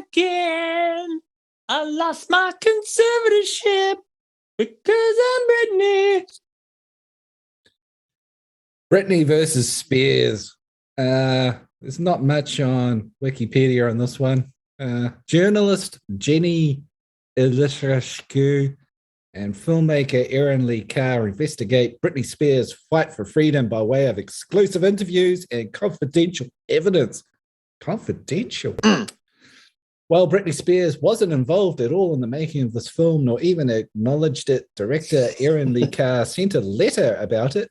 again. I lost my conservatorship because I'm Britney. Britney versus Spears. There's not much on Wikipedia on this one. Journalist Jenny Ilishashku and filmmaker Erin Lee Carr investigate Britney Spears' fight for freedom by way of exclusive interviews and confidential evidence. Confidential? While Britney Spears wasn't involved at all in the making of this film, nor even acknowledged it, director Erin Lee Carr sent a letter about it,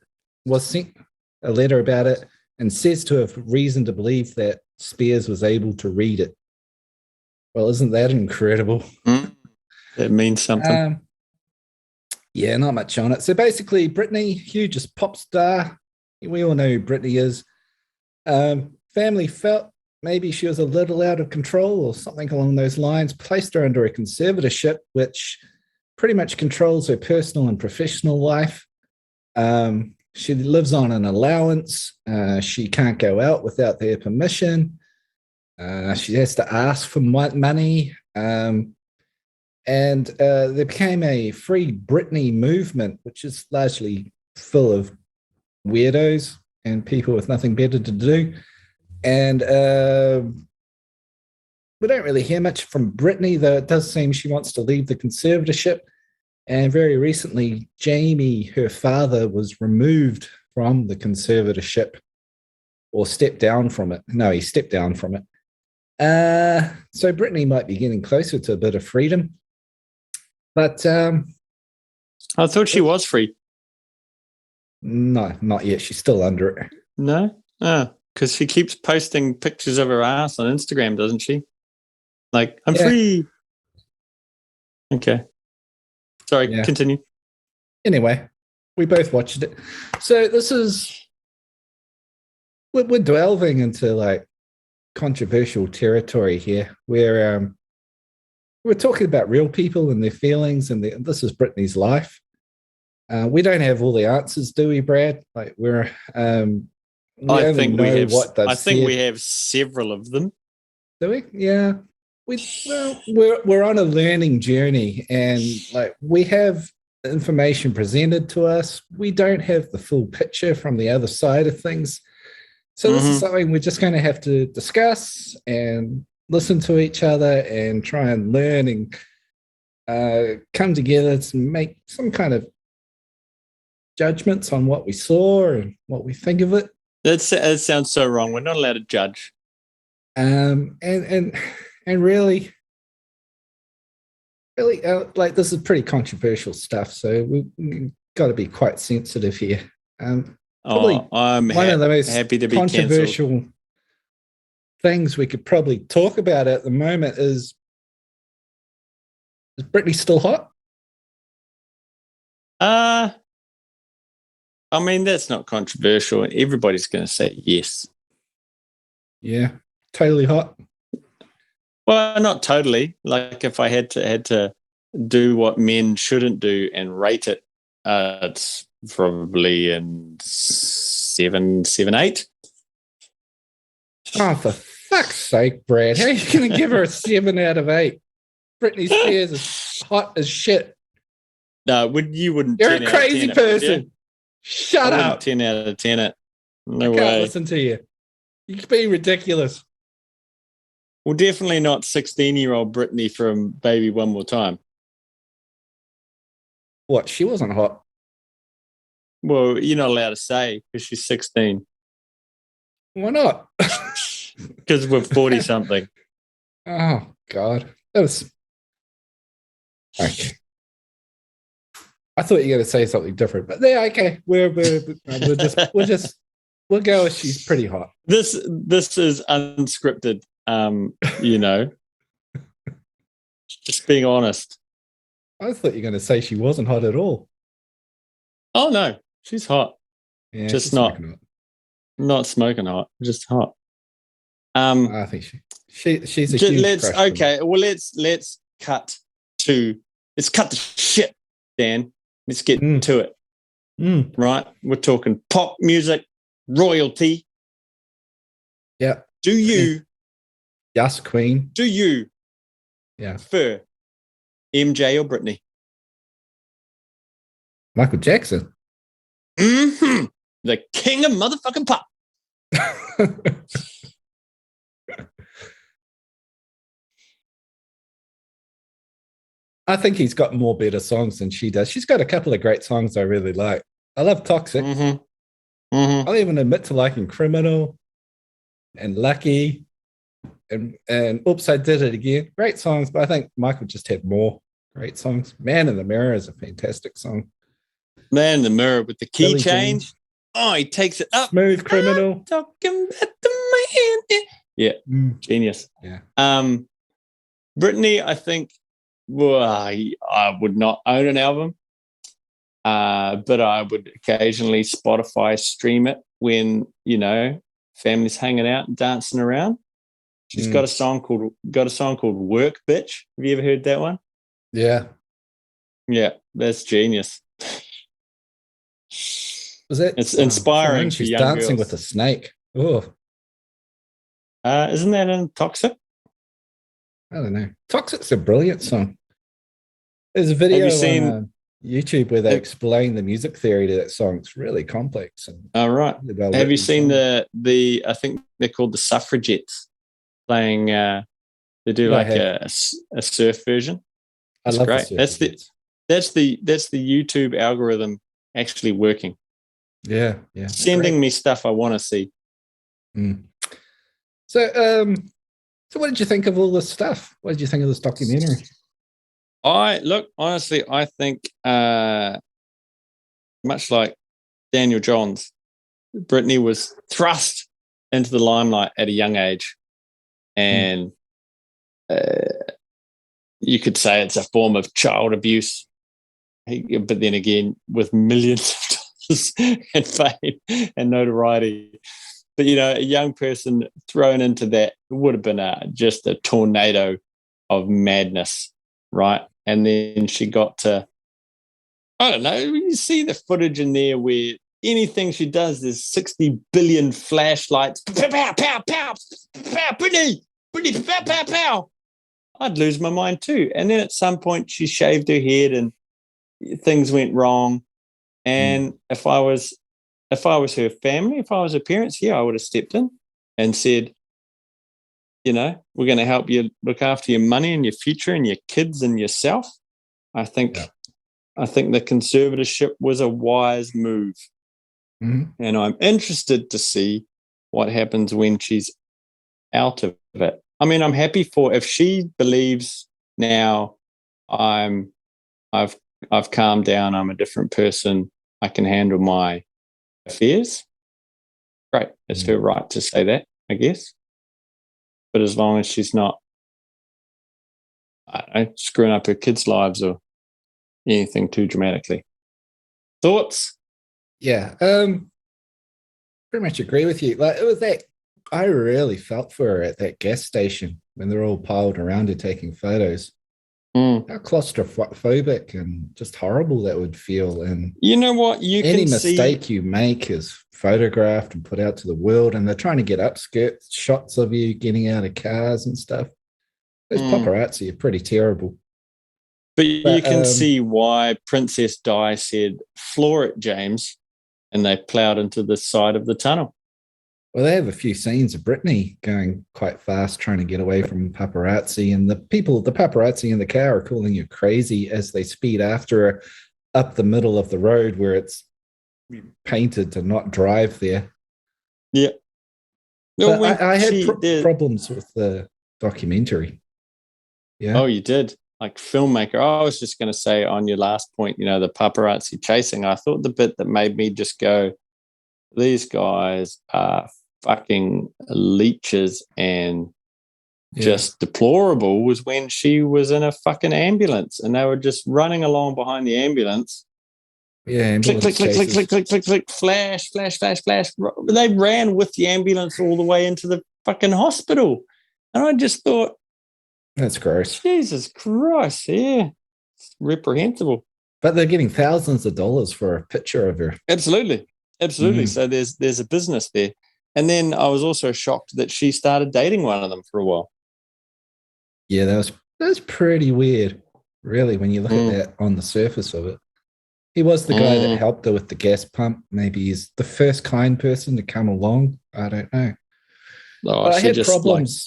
and says to have reason to believe that Spears was able to read it. Well, isn't that incredible? That means something. Yeah, not much on it. So basically, Britney, hugest pop star. We all know who Britney is. Family felt maybe she was a little out of control or something along those lines, placed her under a conservatorship, which pretty much controls her personal and professional life. She lives on an allowance. She can't go out without their permission. She has to ask for money. And there became a Free Britney movement, which is largely full of weirdos and people with nothing better to do. And we don't really hear much from Britney, though it does seem she wants to leave the conservatorship. And very recently, Jamie, her father, was removed from the conservatorship or stepped down from it. No, he stepped down from it. So Britney might be getting closer to a bit of freedom. But I thought she was free. No, not yet. She's still under it. No? Oh, because she keeps posting pictures of her ass on Instagram, doesn't she? Like, I'm free. Okay. Sorry, continue. Anyway, we both watched it. So this is... We're delving into, like, controversial territory here where... we're talking about real people and their feelings, and this is Britney's life. We don't have all the answers, do we, Brad? Like I think we have several of them. Do we? Yeah. We're on a learning journey, and like we have information presented to us. We don't have the full picture from the other side of things. So this is something we're just going to have to discuss and listen to each other and try and learn and come together to make some kind of judgments on what we saw and what we think of it. That sounds so wrong. We're not allowed to judge. And really, like this is pretty controversial stuff, so we've got to be quite sensitive here. Probably I'm one of the most happy to be controversial cancelled. Things we could probably talk about at the moment is Britney still hot? I mean, that's not controversial. Everybody's going to say yes. Yeah, totally hot. Well, not totally. Like if I had to do what men shouldn't do and rate it, it's probably in 7, 8. Oh, for fuck's sake, Brad. How are you going to give her a 7 out of 8? Britney Spears is hot as shit. No, you wouldn't. You're a crazy person. Shut up. 10 out of 10 it. No I can't way. listen to you. You're being ridiculous. Well, definitely not 16-year-old Britney from Baby One More Time. What? She wasn't hot. Well, you're not allowed to say because she's 16. Why not? Because we're 40-something. Oh, God. That was... Okay. I thought you were going to say something different, but yeah, okay. We'll go as she's pretty hot. This is unscripted, Just being honest. I thought you were going to say she wasn't hot at all. Oh, no. She's hot. Yeah, just not smoking hot, just hot. I think she's a huge crush. Okay, well let's cut to the shit, Dan. Let's get to it. Right? We're talking pop music, royalty. Yeah. Do you Yes, Queen. Do you Yeah. prefer MJ or Britney? Michael Jackson. Mm-hmm. The king of motherfucking pop. I think he's got more better songs than she does. She's got a couple of great songs I really like. I love Toxic. I'll even admit to liking Criminal and Lucky and Oops, I Did It Again. Great songs, but I think Michael just had more great songs. Man in the Mirror is a fantastic song. Man in the Mirror with the key Billie change. Jean. Oh, he takes it up. Smooth Criminal. I'm talking about the man. Yeah, genius. Yeah. Britney, I think, well, I would not own an album, but I would occasionally Spotify stream it when, family's hanging out and dancing around. She's got a song called Work Bitch. Have you ever heard that one? Yeah. Yeah, that's genius. Was it? It's inspiring. She's for young dancing girls. with a snake. Oh, Isn't that in Toxic? I don't know. Toxic's a brilliant song. There's a video Have you seen on YouTube where they explain the music theory to that song. It's really complex. All right. Have you seen the? I think they're called the Suffragettes playing. They do like a surf version. I love great. That's the YouTube algorithm actually working. Yeah. Sending me stuff I want to see. So what did you think of all this stuff? What did you think of this documentary? Honestly, I think much like Daniel Johns, Britney was thrust into the limelight at a young age. And you could say it's a form of child abuse. But then again, with millions of dollars and fame and notoriety. But, a young person thrown into that would have been just a tornado of madness, right? And then she got to, I don't know, you see the footage in there where anything she does, there's 60 billion flashlights. Pow, pow, pow, pow, pow, Britney, pow, pow, pow. I'd lose my mind too. And then at some point she shaved her head and things went wrong. And if I was her family, if I was her parents, I would have stepped in and said, we're going to help you look after your money and your future and your kids and yourself. I think the conservatorship was a wise move. And I'm interested to see what happens when she's out of it. I mean, I'm happy if she believes now I've calmed down, I'm a different person, I can handle my affairs. Great. It's her right to say that, I guess. But as long as she's not, I don't know, screwing up her kids' lives or anything too dramatically. Thoughts? Yeah. Pretty much agree with you. Like, it was that I really felt for her at that gas station when they're all piled around her taking photos. How claustrophobic and just horrible that would feel. And you know what? Any mistake you make is photographed and put out to the world, and they're trying to get upskirt shots of you getting out of cars and stuff. Those paparazzi are pretty terrible. But you can see why Princess Di said, floor it, James, and they ploughed into the side of the tunnel. Well, they have a few scenes of Britney going quite fast, trying to get away from paparazzi, and the paparazzi in the car are calling you crazy as they speed after her up the middle of the road where it's painted to not drive there. Yeah. No, I had problems with the documentary. Yeah. Oh, you did? Like filmmaker. I was just going to say on your last point, the paparazzi chasing, I thought the bit that made me just go, these guys are fucking leeches and just deplorable, was when she was in a fucking ambulance and they were just running along behind the ambulance. Yeah, click, click, click, click, click, click, click, click, flash, flash, flash, flash. They ran with the ambulance all the way into the fucking hospital. And I just thought, that's gross. Jesus Christ, yeah. It's reprehensible. But they're getting thousands of dollars for a picture of her. Absolutely. So there's a business there. And then I was also shocked that she started dating one of them for a while. Yeah, that was That's pretty weird, really, when you look at that on the surface of it. He was the guy that helped her with the gas pump. Maybe he's the first kind person to come along. I don't know. Oh, But I she had just problems.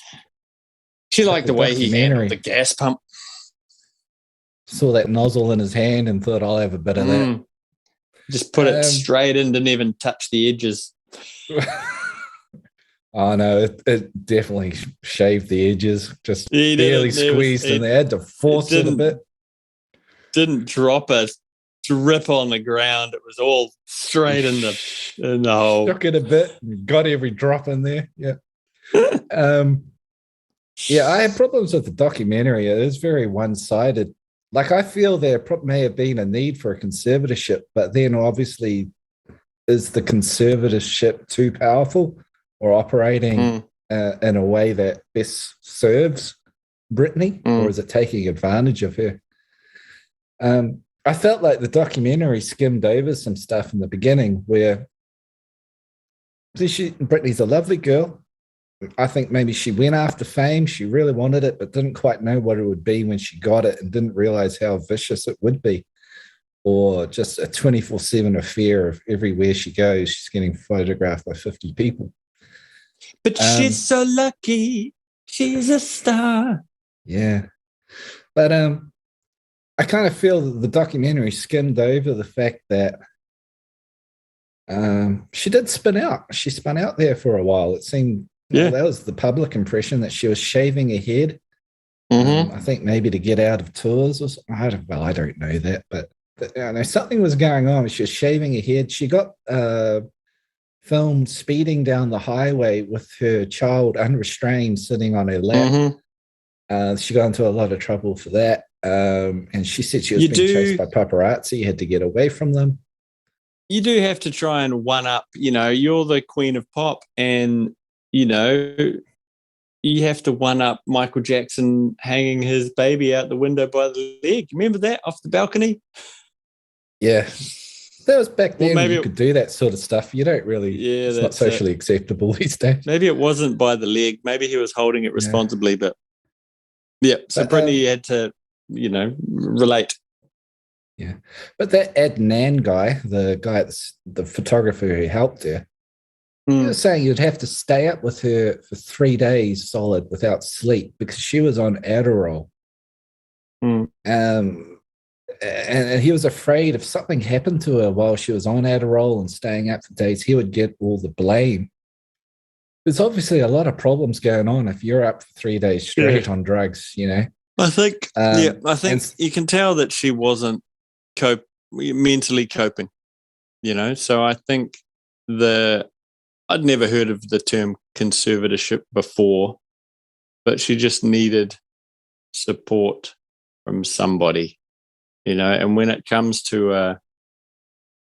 she liked with the way he handled the gas pump. Saw that nozzle in his hand and thought, I'll have a bit of that. Just put it straight in, didn't even touch the edges. Oh, no, it definitely shaved the edges, just barely squeezed, and they had to force it a bit. Didn't drop a drip on the ground. It was all straight in the hole. Shook it a bit, got every drop in there. Yeah. Yeah, I had problems with the documentary. It is very one-sided. Like, I feel there may have been a need for a conservatorship, but then obviously, is the conservatorship too powerful or operating in a way that best serves Britney, or is it taking advantage of her? I felt like the documentary skimmed over some stuff in the beginning where Britney's a lovely girl. I think maybe she went after fame. She really wanted it, but didn't quite know what it would be when she got it and didn't realize how vicious it would be. Or just a 24/7 affair of everywhere she goes, she's getting photographed by 50 people. But she's so lucky. She's a star. Yeah. But I kind of feel that the documentary skimmed over the fact that she did spin out. She spun out there for a while. It seemed that was the public impression, that she was shaving her head. I think maybe to get out of tours or something. I don't know that, but something was going on. She was shaving her head. She got filmed speeding down the highway with her child unrestrained sitting on her lap. She got into a lot of trouble for that. And she said she was being chased by paparazzi, had to get away from them. You do have to try and one up, you're the queen of pop, and you have to one up Michael Jackson hanging his baby out the window by the leg. Remember that off the balcony? Yeah. That was back then. Maybe you could do that sort of stuff. You don't really, it's not socially acceptable these days. Maybe it wasn't by the leg. Maybe he was holding it responsibly, but so Britney had to, relate. Yeah. But that Adnan guy, the photographer who helped her, he was saying you'd have to stay up with her for 3 days solid without sleep because she was on Adderall. And he was afraid if something happened to her while she was on Adderall and staying up for days, he would get all the blame. There's obviously a lot of problems going on if you're up for 3 days straight on drugs, I think, you can tell that she wasn't mentally coping, So I think I'd never heard of the term conservatorship before, but she just needed support from somebody, and when it comes to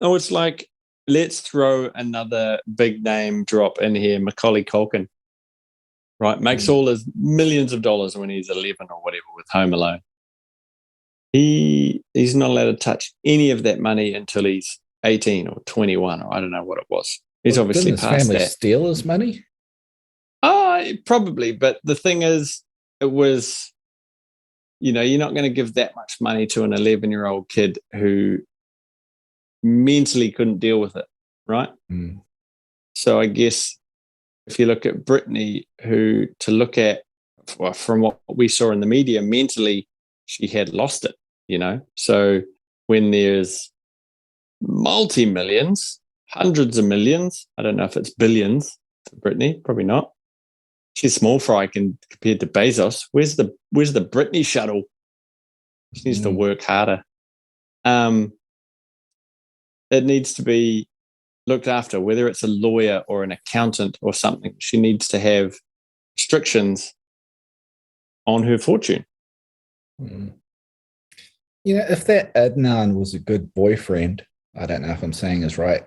it's like, let's throw another big name drop in here, Macaulay Culkin, right? Makes all his millions of dollars when he's 11 or whatever with Home Alone. He's not allowed to touch any of that money until he's 18 or 21, or I don't know what it was. He's obviously past that. Family steal his money? Probably, but the thing is, it was, you're not going to give that much money to an 11-year-old kid who mentally couldn't deal with it, right? So I guess if you look at Britney, who to look at, from what we saw in the media, mentally she had lost it, So when there's multi-millions, hundreds of millions, I don't know if it's billions for Britney, probably not. She's small fry compared to Bezos. Where's the Britney shuttle? She needs to work harder. It needs to be looked after, whether it's a lawyer or an accountant or something. She needs to have restrictions on her fortune. If that Adnan was a good boyfriend, I don't know if I'm saying this right,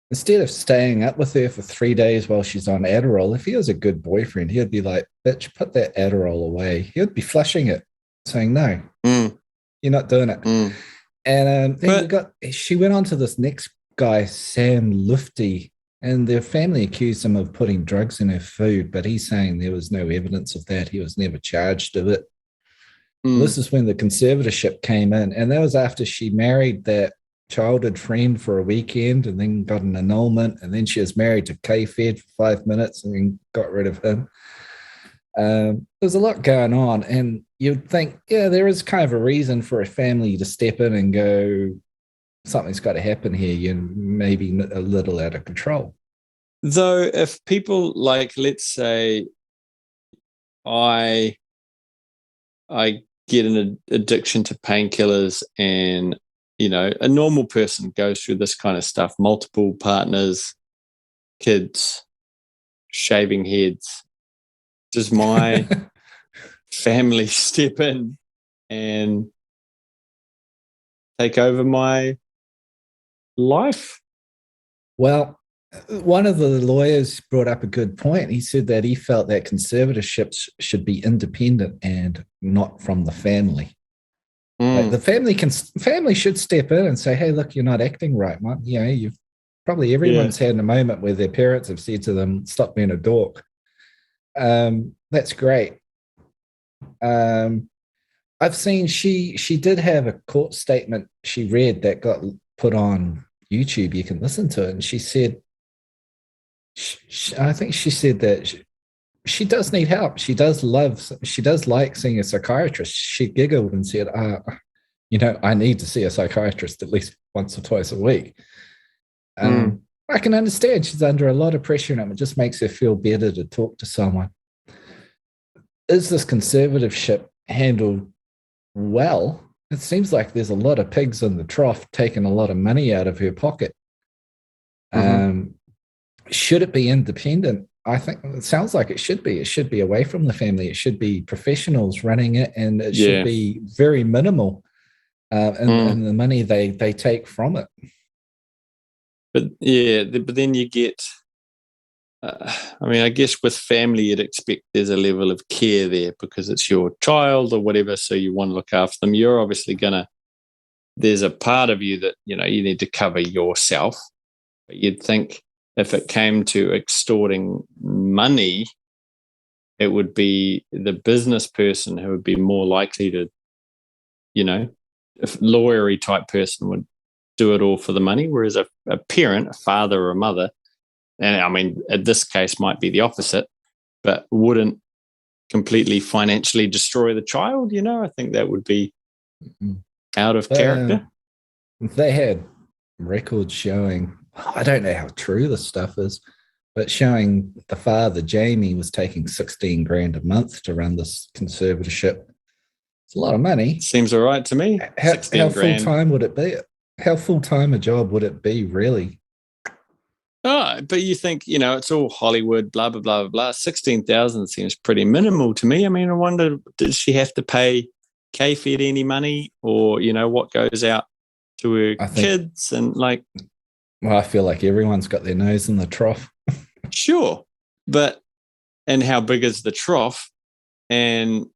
instead of staying up with her for 3 days while she's on Adderall, if he was a good boyfriend, he'd be like, bitch, put that Adderall away. He'd be flushing it, saying, no, you're not doing it. And then she went on to this next guy, Sam Lufty, and their family accused him of putting drugs in her food, but he's saying there was no evidence of that. He was never charged of it. This is when the conservatorship came in, and that was after she married that childhood friend for a weekend and then got an annulment, and then she was married to K-Fed for 5 minutes and then got rid of him. There's a lot going on, and you'd think, yeah, there is kind of a reason for a family to step in and go, something's got to happen here. You're maybe a little out of control. Though if people, like, let's say I get an addiction to painkillers, and a normal person goes through this kind of stuff, multiple partners, kids, shaving heads. Does my family step in and take over my life? Well, one of the lawyers brought up a good point. He said that he felt that conservatorships should be independent and not from the family. Like the family should step in and say, "Hey, look, you're not acting right, man. You've probably everyone's had a moment where their parents have said to them, "Stop being a dork." That's great. I've seen she did have a court statement she read that got put on YouTube. You can listen to it, and she said, I think she said that she does need help. She does like seeing a psychiatrist. She giggled and said, I need to see a psychiatrist at least once or twice a week. I can understand she's under a lot of pressure, and it just makes her feel better to talk to someone. Is this conservatorship handled well? It seems like there's a lot of pigs in the trough taking a lot of money out of her pocket. Should it be independent? I think it sounds like it should be. It should be away from the family. It should be professionals running it, and it should be very minimal in the money they take from it. But then you get, I guess with family, you'd expect there's a level of care there because it's your child or whatever, so you want to look after them. You're obviously there's a part of you that, you need to cover yourself. But you'd think if it came to extorting money, it would be the business person who would be more likely to, a lawyery type person would do it all for the money, whereas a parent, a father or a mother, and in this case might be the opposite, but wouldn't completely financially destroy the child. I think that would be out of character. They had records showing, I don't know how true this stuff is, but showing the father, Jamie, was taking $16,000 a month to run this conservatorship. It's a lot of money. Seems all right to me. How full-time would it be? How full-time a job would it be, really? Oh, but you think, it's all Hollywood, blah, blah, blah, blah. 16,000 seems pretty minimal to me. I wonder, did she have to pay K-Fed any money, or, what goes out to her kids? And well, I feel like everyone's got their nose in the trough. Sure. And how big is the trough? And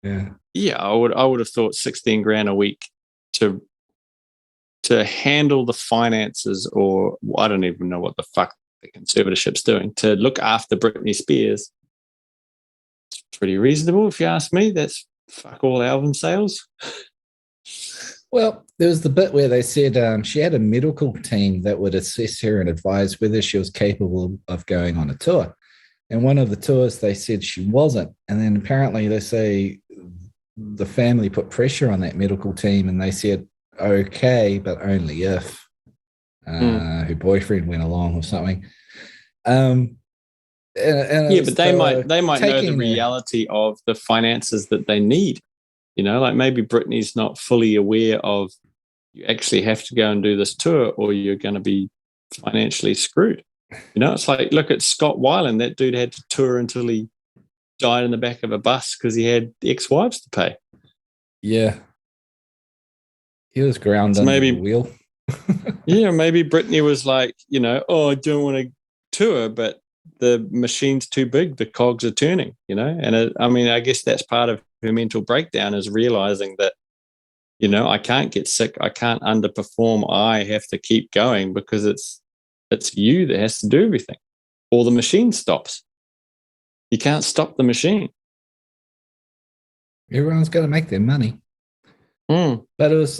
I would have thought $16,000 a week to handle the finances, or I don't even know what the fuck the conservatorship's doing, to look after Britney Spears. It's pretty reasonable if you ask me. That's fuck all album sales. Well, there was the bit where they said she had a medical team that would assess her and advise whether she was capable of going on a tour. And one of the tours, they said she wasn't. And then apparently they say the family put pressure on that medical team, and they said, okay, but only if her boyfriend went along or something. But they might know the reality of the finances that they need. Maybe Britney's not fully aware of, you actually have to go and do this tour or you're going to be financially screwed. It's like, look at Scott Weiland. That dude had to tour until he died in the back of a bus because he had ex-wives to pay. Yeah. He was ground under the wheel. Maybe Britney was like, I don't want to tour, but the machine's too big, the cogs are turning, and I guess that's part of her mental breakdown, is realizing that, I can't get sick, I can't underperform, I have to keep going because it's you that has to do everything, or the machine stops. You can't stop the machine. Everyone's got to make their money. Mm. But it was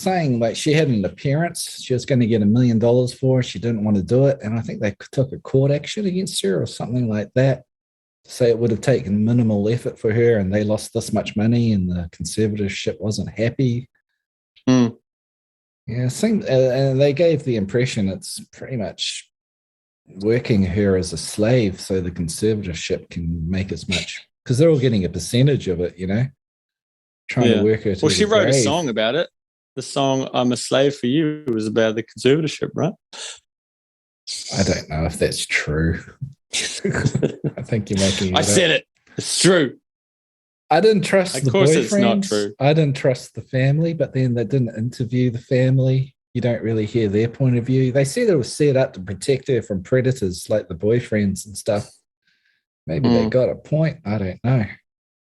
saying like she had an appearance she was going to get $1 million for. She didn't want to do it. And I think they took a court action against her or something like that to say it would have taken minimal effort for her and they lost this much money and the conservatorship wasn't happy. Mm. Yeah, and they gave the impression it's pretty much working her as a slave so the conservatorship can make as much because they're all getting a percentage of it, trying to work her to Well, she the wrote grave. a song about it. The song "I'm a Slave for You" was about the conservatorship, right? I don't know if that's true. I think you're making it I said up. it. It's true. I didn't trust Of the course it's not boyfriends. true. I didn't trust the family, but then they didn't interview the family. You don't really hear their point of view. They said it was set up to protect her from predators like the boyfriends and stuff. Maybe they got a point. I don't know.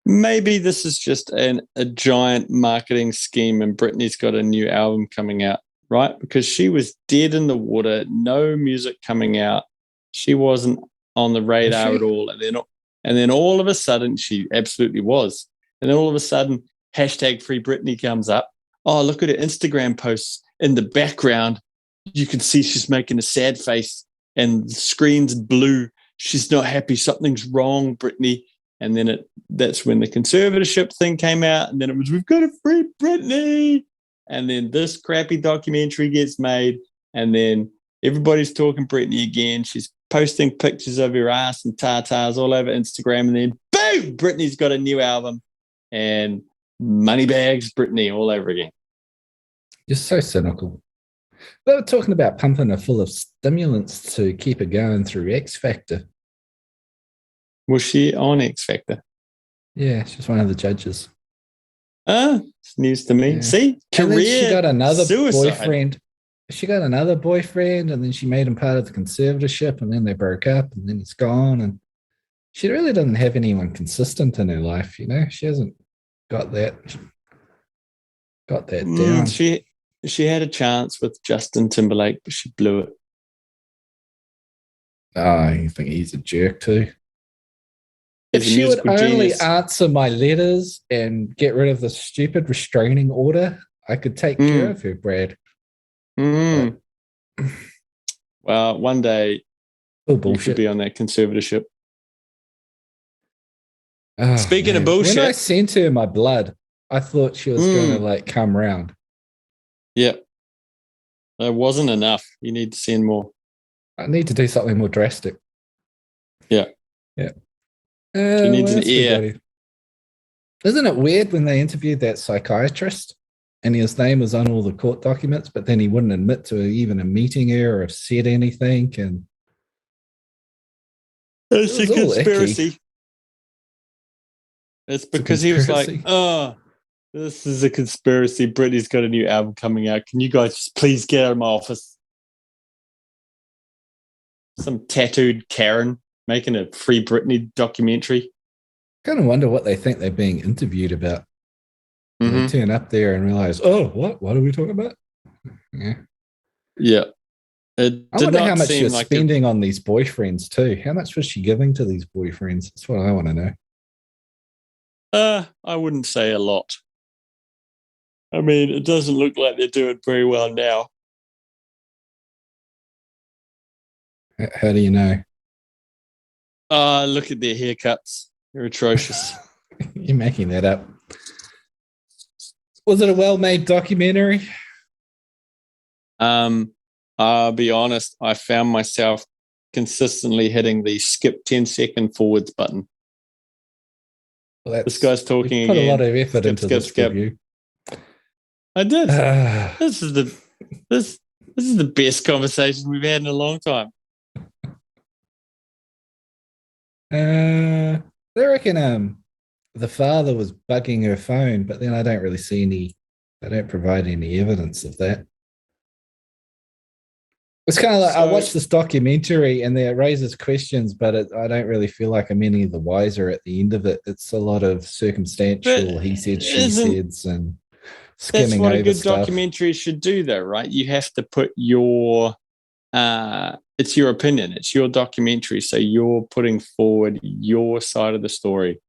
Maybe this is just a giant marketing scheme and Britney's got a new album coming out, right? Because she was dead in the water, no music coming out. She wasn't on the radar at all. And then all of a sudden, she absolutely was. And then all of a sudden, hashtag Free Britney comes up. Oh, look at her Instagram posts in the background. You can see she's making a sad face and the screen's blue. She's not happy. Something's wrong, Britney. And then that's when the conservatorship thing came out. And then it was, we've got to free Britney. And then this crappy documentary gets made. And then everybody's talking Britney again. She's posting pictures of her ass and tatas all over Instagram. And then boom, Britney's got a new album. And Moneybags Britney all over again. You're so cynical. They were talking about pumping her full of stimulants to keep her going through X Factor. Was she on X Factor? Yeah, she's one of the judges. It's news to me. Yeah. See, and then she got another suicide. boyfriend. She got another boyfriend, and then she made him part of the conservatorship, and then they broke up, and then he's gone. And she really doesn't have anyone consistent in her life, She hasn't got that down. She had a chance with Justin Timberlake, but she blew it. Oh, you think he's a jerk too? If He's a she would musical only genius. answer my letters and get rid of the stupid restraining order, I could take care of her, Brad. Well, one day you could be on that conservatorship. Oh, Speaking of bullshit, when I sent her my blood, I thought she was going to come round. Yeah, there wasn't enough. You need to send more. I need to do something more drastic. Yeah. She needs an ear. Isn't it weird when they interviewed that psychiatrist and his name was on all the court documents, but then he wouldn't admit to even a meeting her or have said anything? And it's a conspiracy. It's because he was like, oh, this is a conspiracy. Britney's got a new album coming out. Can you guys just please get out of my office? Some tattooed Karen making a Free Britney documentary. Kind of wonder what they think they're being interviewed about. They turn up there and realize, oh, what are we talking about? Yeah. I wonder how much she was spending on these boyfriends too. How much was she giving to these boyfriends? That's what I want to know. I wouldn't say a lot. I mean, it doesn't look like they're doing very well now. How do you know? Look at their haircuts. They're atrocious. You're making that up. Was it a well-made documentary? I'll be honest. I found myself consistently hitting the skip 10-second forwards button. Well, this guy's talking put again. A lot of effort into this review. I did. This is the best conversation we've had in a long time. They reckon the father was bugging her phone, but then I don't really see they don't provide any evidence of that. It's kind of like I watched this documentary and it raises questions, but I don't really feel like I'm any the wiser at the end of it. It's a lot of circumstantial he said, she said, and skimming over stuff. That's what a good documentary should do, though, right? You have to put your it's your opinion. It's your documentary. So you're putting forward your side of the story.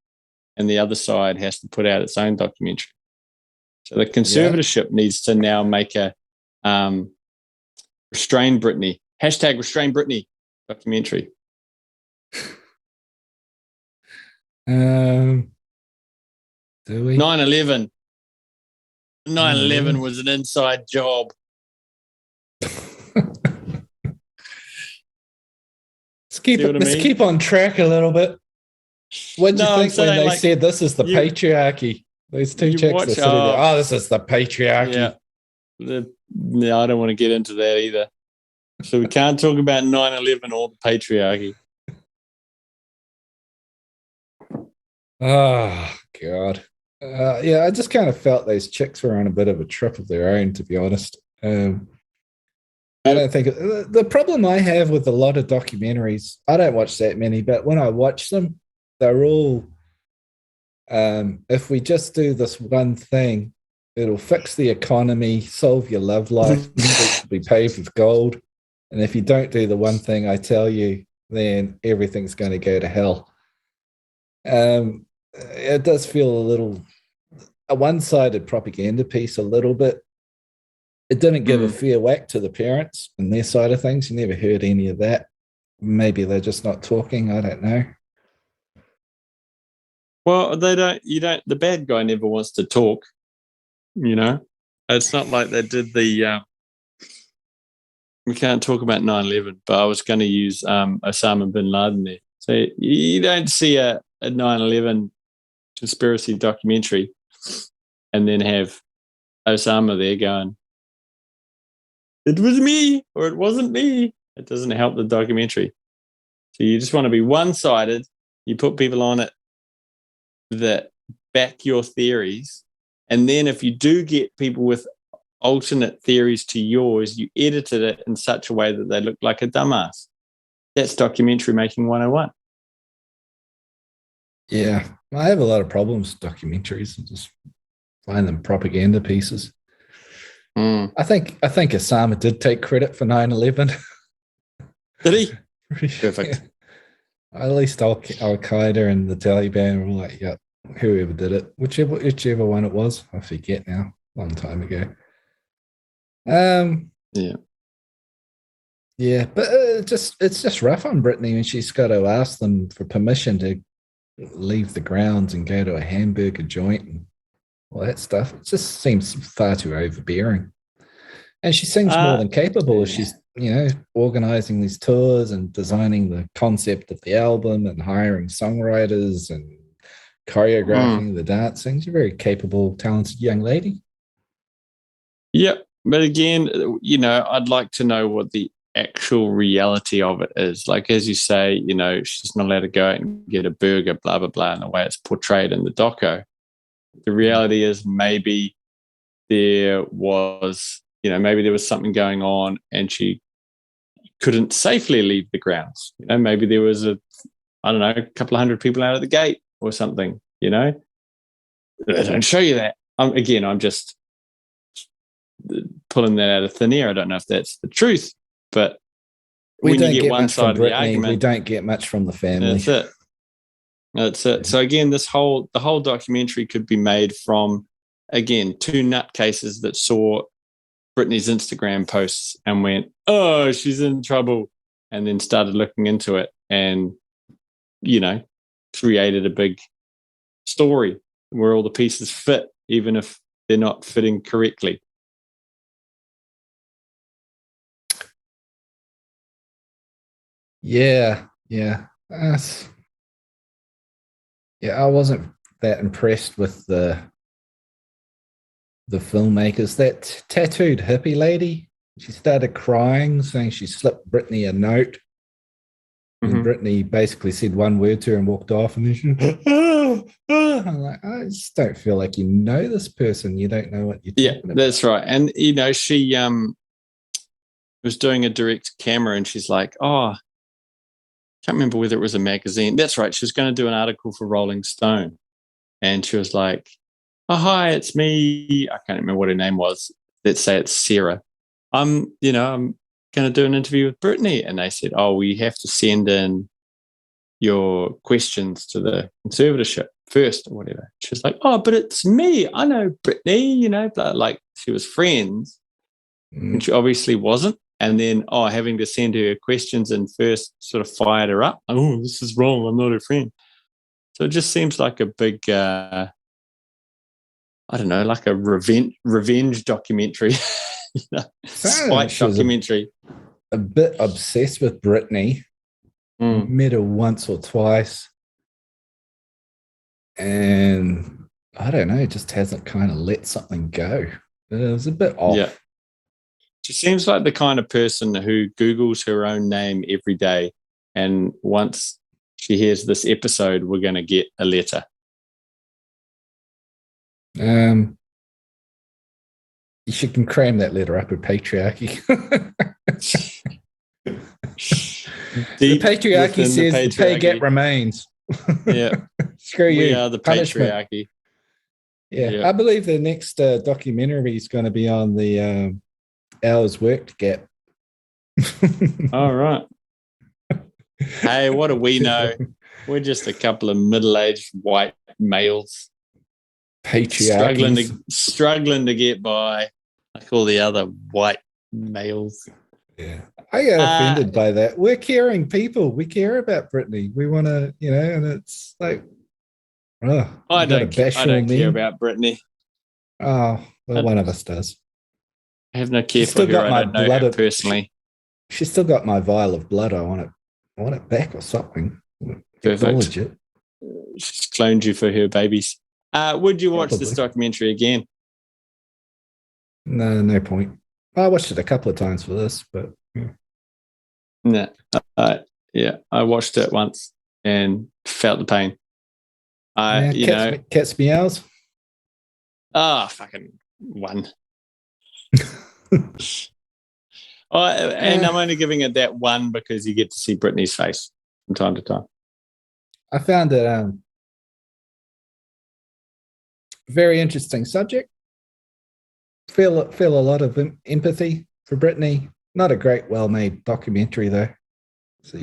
and the other side has to put out its own documentary. So the conservatorship needs to now make a Restrain Britney, #Restrain Britney documentary. Do we? 9/11. 9/11 was an inside job. Let's keep on track a little bit. What do you think when they said this is the patriarchy? Those two chicks are sitting there. Oh, this is the patriarchy. Yeah. No, I don't want to get into that either. So we can't talk about 9/11 or the patriarchy. Oh, God. Yeah, I just kind of felt those chicks were on a bit of a trip of their own, to be honest. I don't think the problem I have with a lot of documentaries, I don't watch that many, but when I watch them, they're all, if we just do this one thing, it'll fix the economy, solve your love life, be paved with gold. And if you don't do the one thing I tell you, then everything's going to go to hell. It does feel a one-sided propaganda piece a little bit. It didn't give a fair whack to the parents and their side of things. You never heard any of that. Maybe they're just not talking. I don't know. Well, the bad guy never wants to talk, It's not like they did we can't talk about 9/11, but I was going to use Osama bin Laden there. So you don't see a 9/11 conspiracy documentary and then have Osama there going, it was me or it wasn't me. It doesn't help the documentary. So you just want to be one-sided. You put people on it that back your theories. And then if you do get people with alternate theories to yours, you edited it in such a way that they look like a dumbass. That's documentary making 101. Yeah, I have a lot of problems with documentaries. I just find them propaganda pieces. I think Osama did take credit for 9/11. Did he? Perfect. Yeah. At least Al Qaeda and the Taliban were like, yeah, whoever did it, whichever one it was, I forget now, long time ago. Yeah, but it's just rough on Britney when she's got to ask them for permission to leave the grounds and go to a hamburger joint and all that stuff. It just seems far too overbearing. And she seems more than capable if she's, organizing these tours and designing the concept of the album and hiring songwriters and choreographing the dancing. She's a very capable, talented young lady. Yep. But again, I'd like to know what the actual reality of it is. Like, as you say, she's not allowed to go out and get a burger, blah, blah, blah, in the way it's portrayed in the doco. The reality is maybe there was something going on and she couldn't safely leave the grounds. Maybe there was a couple of hundred people out of the gate or something, They don't show you that. I'm just pulling that out of thin air. I don't know if that's the truth, but when you get one side of the argument, we don't get much from the family. That's it. So again, the whole documentary could be made from, again, two nutcases that saw Britney's Instagram posts and went, oh, she's in trouble, and then started looking into it and, created a big story where all the pieces fit, even if they're not fitting correctly. Yeah. I wasn't that impressed with the filmmakers. That tattooed hippie lady, she started crying, saying she slipped Britney a note. And Britney basically said one word to her and walked off. And then she, I'm like, I just don't feel like you know this person. You don't know what you're talking about. That's right. And, she was doing a direct camera and she's like, oh, can't remember whether it was a magazine. That's right. She was going to do an article for Rolling Stone. And she was like, oh, hi, it's me. I can't remember what her name was. Let's say it's Sarah. I'm going to do an interview with Britney. And they said, oh, we have to send in your questions to the conservatorship. first or whatever. She was like, oh, but it's me. I know Britney, you know, but like she was friends. And she obviously wasn't. And then, having to send her questions and first sort of fired her up. Oh, this is wrong. I'm not her friend. So it just seems like a big, I don't know, like a revenge documentary, spite documentary. A bit obsessed with Britney. Met her once or twice. And I don't know, just hasn't kind of let something go. It was a bit off. Yeah. She seems like the kind of person who Googles her own name every day. And once she hears this episode, we're going to get a letter. She can cram that letter up with patriarchy. The patriarchy says the pay gap remains. Yeah. Screw you. We are the patriarchy. Yeah. I believe the next documentary is going to be on the hours worked gap. All right. Hey, what do we know? We're just a couple of middle-aged white males struggling to get by like all the other white males. Yeah. I get offended by that. We're caring people. We care about Britney. We want to, and it's like, I don't care about Britney. Oh, well, one of us does. I have no care for her. I don't know her personally. She's still got my vial of blood. I want it back or something. Perfect. She's cloned you for her babies. Would you watch this documentary again? No point. I watched it a couple of times for this, but no. I watched it once and felt the pain. Cat's meows. Fucking one. And I'm only giving it that one because you get to see Britney's face from time to time. I found it very interesting subject. Feel a lot of empathy for Britney. Not a great, well-made documentary though. So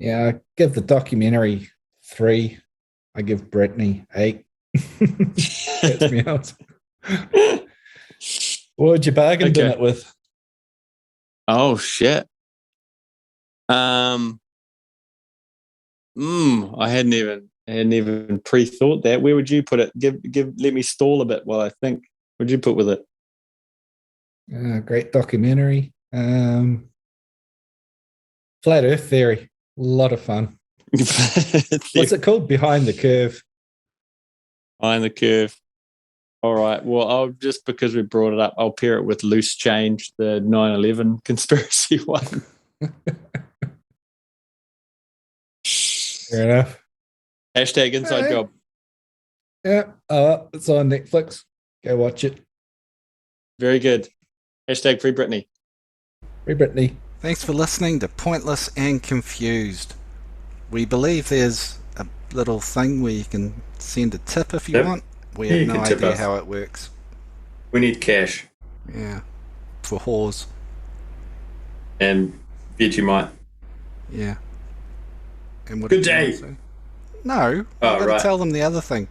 I give the documentary 3. I give Britney 8. Gets me out. What would you bargain it with? Oh shit. I hadn't even pre-thought that. Where would you put it? Let me stall a bit while I think. What'd you put with it? Great documentary. Flat Earth Theory. A lot of fun. What's it called? Behind the Curve. Behind the Curve. All right. Well, just because we brought it up, I'll pair it with Loose Change, the 9/11 conspiracy one. Fair enough. Hashtag Inside Job. Yeah. It's on Netflix. Go watch it. Very good. Hashtag Free Britney. Free Britney. Thanks for listening to Pointless and Confused. We believe there's a little thing where you can send a tip if you want. We have no idea how it works. We need cash. Yeah. For whores. And Vegemite. Yeah. And what Good day. No. You've got to tell them the other thing.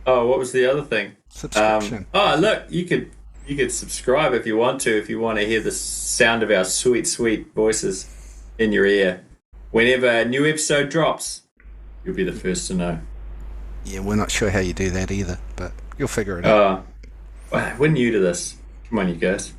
Oh, what was the other thing? Subscription. Look, you could subscribe if you want to hear the sound of our sweet, sweet voices in your ear. Whenever a new episode drops, you'll be the first to know. Yeah, we're not sure how you do that either, but you'll figure it out. We're new to this. Come on, you guys.